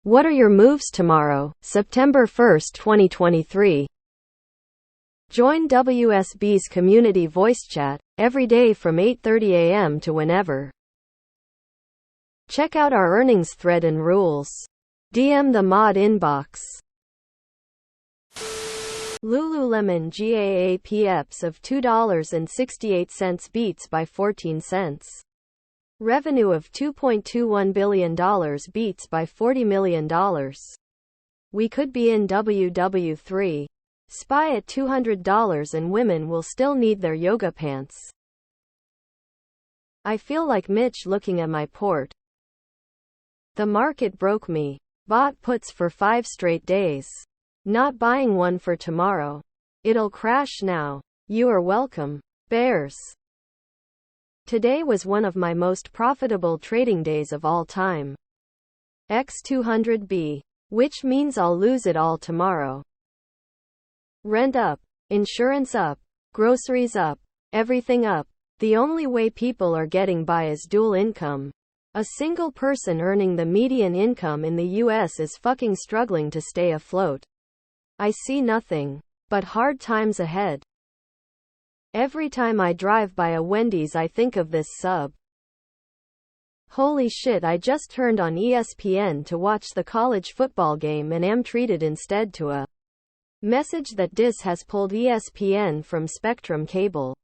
What are your moves tomorrow, September 1st, 2023? Join WSB's community voice chat every day from 8:30 a.m. to whenever. Check out our earnings thread and rules. DM the mod inbox. Lululemon GAAP EPS of $2.68 beats by 14 cents. Revenue of $2.21 billion beats by $40 million. We could be in WW3. SPY at $200 and women will still need their yoga pants. I feel like Mitch looking at my port. The market broke me. Bought puts for 5 straight days. Not buying one for tomorrow. It'll crash now. You are welcome. Bears. Today was one of my most profitable trading days of all time. X200B. Which means I'll lose it all tomorrow. Rent up. Insurance up. Groceries up. Everything up. The only way people are getting by is dual income. A single person earning the median income in the US is fucking struggling to stay afloat. I see nothing but hard times ahead. Every time I drive by a Wendy's I think of this sub. Holy shit, I just turned on ESPN to watch the college football game and am treated instead to a message that DIS has pulled ESPN from Spectrum Cable.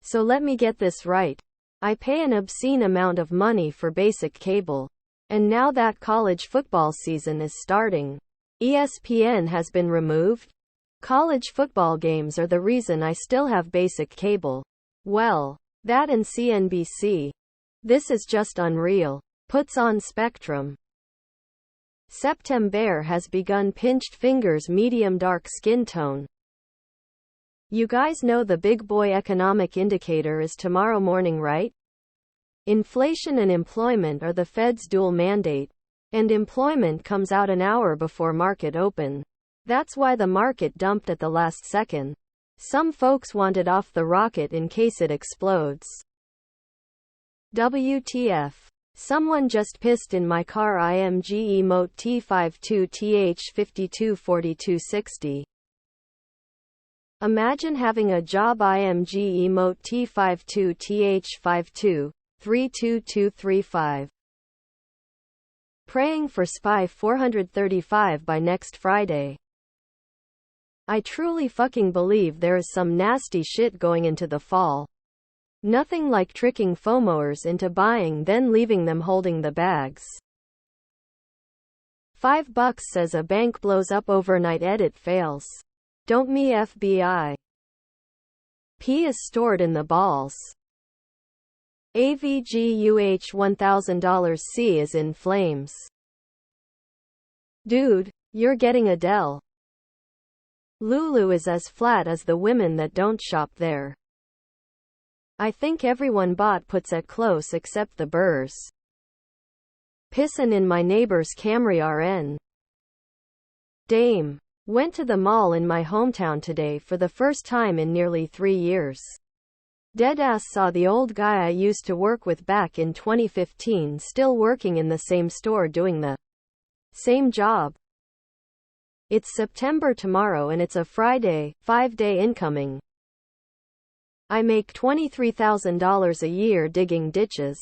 So let me get this right. I pay an obscene amount of money for basic cable. And now that college football season is starting, ESPN has been removed? College football games are the reason I still have basic cable. Well, that and CNBC. This is just unreal. Puts on Spectrum. September has begun. Pinched fingers, medium dark skin tone. You guys know the big boy economic indicator is tomorrow morning, right? Inflation and employment are the Fed's dual mandate, and employment comes out an hour before market open. That's why the market dumped at the last second. Some folks want it off the rocket in case it explodes. WTF. Someone just pissed in my car. IMG emote T52TH524260. Imagine having a job. IMG emote T52TH523235. Praying for SPY 435 by next Friday. I truly fucking believe there is some nasty shit going into the fall. Nothing like tricking FOMOers into buying then leaving them holding the bags. $5 says a bank blows up overnight. Edit fails. Don't me FBI. P is stored in the balls. AVGUH $1,000 C is in flames. Dude, you're getting Adele. Lulu is as flat as the women that don't shop there. I think everyone bought puts at close except the Burrs. Pissin' in my neighbor's Camry RN. Dame. Went to the mall in my hometown today for the first time in nearly 3 years. Deadass saw the old guy I used to work with back in 2015 still working in the same store doing the same job. It's September tomorrow and it's a Friday, 5-day incoming. I make $23,000 a year digging ditches.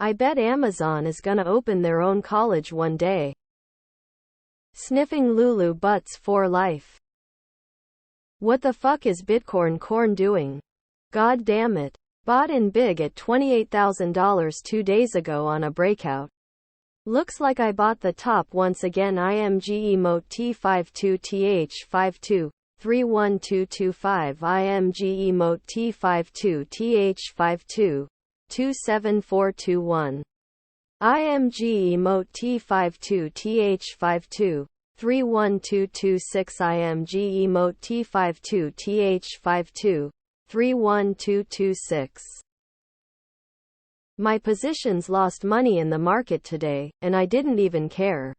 I bet Amazon is gonna open their own college one day. Sniffing Lulu butts for life. What the fuck is Bitcoin Corn doing? God damn it. Bought in big at $28,000 2 days ago on a breakout. Looks like I bought the top once again. IMG emote T52TH52312225. IMG emote T52TH52 IMG emote T52TH52 31226. IMG emote T52TH52 31226. My positions lost money in the market today, and I didn't even care.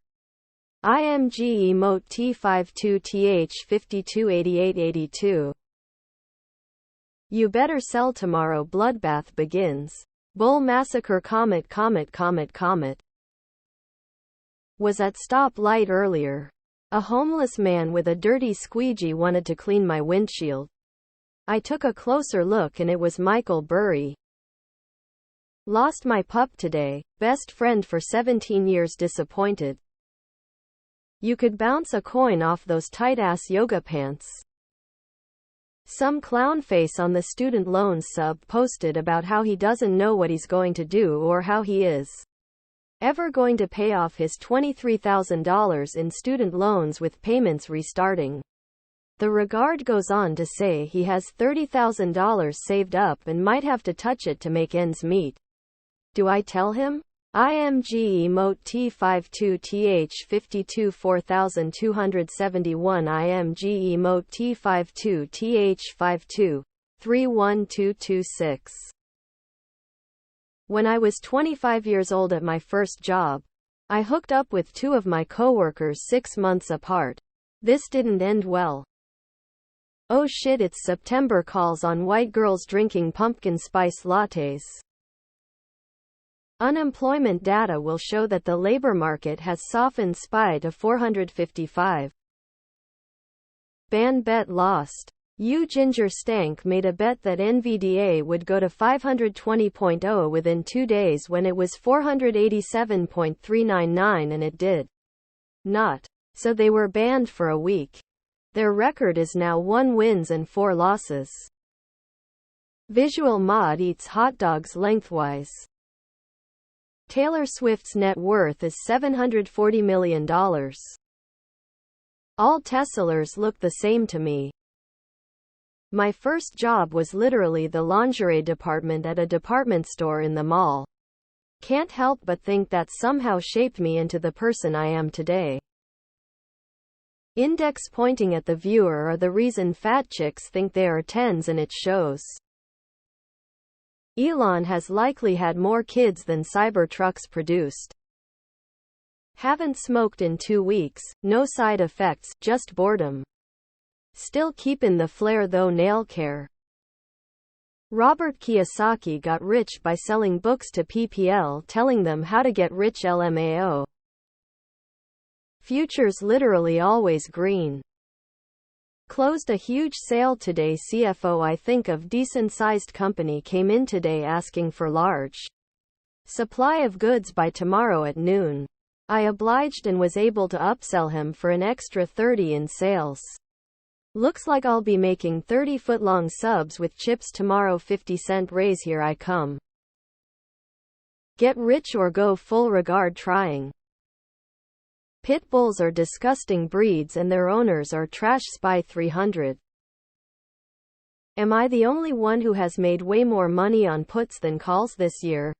IMG emote T52TH528882. You better sell tomorrow. Bloodbath begins. Bull massacre. Comet. Was at stop light earlier. A homeless man with a dirty squeegee wanted to clean my windshield. I took a closer look and it was Michael Burry. Lost my pup today. Best friend for 17 years disappointed. You could bounce a coin off those tight-ass yoga pants. Some clown face on the student loans sub posted about how he doesn't know what he's going to do or how he is ever going to pay off his $23,000 in student loans with payments restarting. The regard goes on to say he has $30,000 saved up and might have to touch it to make ends meet. Do I tell him? IMG emote T52TH52 4271 IMG emote T52TH52 31226. When I was 25 years old at my first job, I hooked up with two of my coworkers 6 months apart. This didn't end well. Oh shit, it's September calls on white girls drinking pumpkin spice lattes. Unemployment data will show that the labor market has softened SPY to 455. Ban bet lost. Ginger Stank made a bet that NVDA would go to 520.0 within 2 days when it was 487.399 and it did not. So they were banned for a week. Their record is now 1 wins and 4 losses. Visual Mod eats hot dogs lengthwise. Taylor Swift's net worth is $740 million. All Teslers look the same to me. My first job was literally the lingerie department at a department store in the mall. Can't help but think that somehow shaped me into the person I am today. Index pointing at the viewer are the reason fat chicks think they are 10s and it shows. Elon has likely had more kids than Cybertrucks produced. Haven't smoked in 2 weeks, no side effects, just boredom. Still keepin' the flair though nail care. Robert Kiyosaki got rich by selling books to PPL telling them how to get rich LMAO. Futures literally always green. Closed a huge sale today. CFO I think of decent sized company came in today asking for large supply of goods by tomorrow at noon. I obliged and was able to upsell him for an extra 30 in sales. Looks like I'll be making 30-foot-long subs with chips tomorrow. 50-cent raise, here I come. Get rich or go full regard trying. Pit bulls are disgusting breeds and their owners are trash. SPY 300. Am I the only one who has made way more money on puts than calls this year?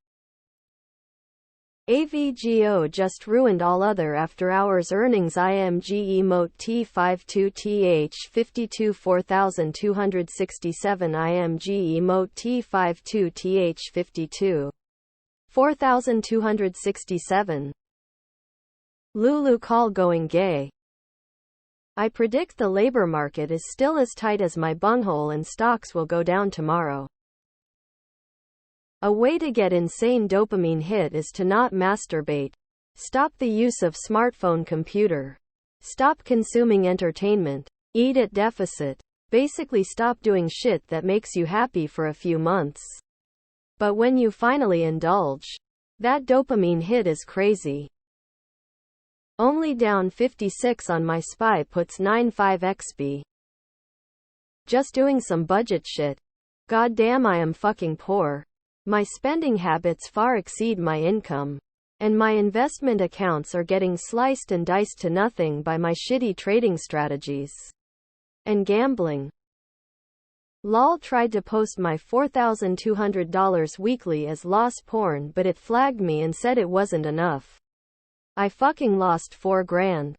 AVGO just ruined all other after-hours earnings. IMG emote T52TH52 4267 IMG emote T52TH52 4267. Lulu call going gay. I predict the labor market is still as tight as my bunghole and stocks will go down tomorrow. A way to get insane dopamine hit is to not masturbate. Stop the use of smartphone computer. Stop consuming entertainment. Eat at deficit. Basically stop doing shit that makes you happy for a few months. But when you finally indulge, that dopamine hit is crazy. Only down 56 on my SPY puts 95 XP. Just doing some budget shit. God damn, I am fucking poor. My spending habits far exceed my income. And my investment accounts are getting sliced and diced to nothing by my shitty trading strategies. And gambling. Lol tried to post my $4,200 weekly as loss porn, but it flagged me and said it wasn't enough. I fucking lost $4,000.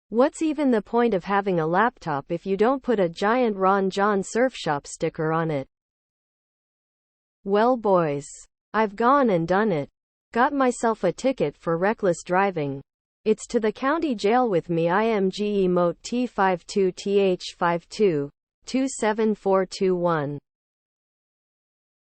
What's even the point of having a laptop if you don't put a giant Ron John Surf Shop sticker on it? Well boys, I've gone and done it. Got myself a ticket for reckless driving. It's to the county jail with me. IMG emote T52TH52 27421.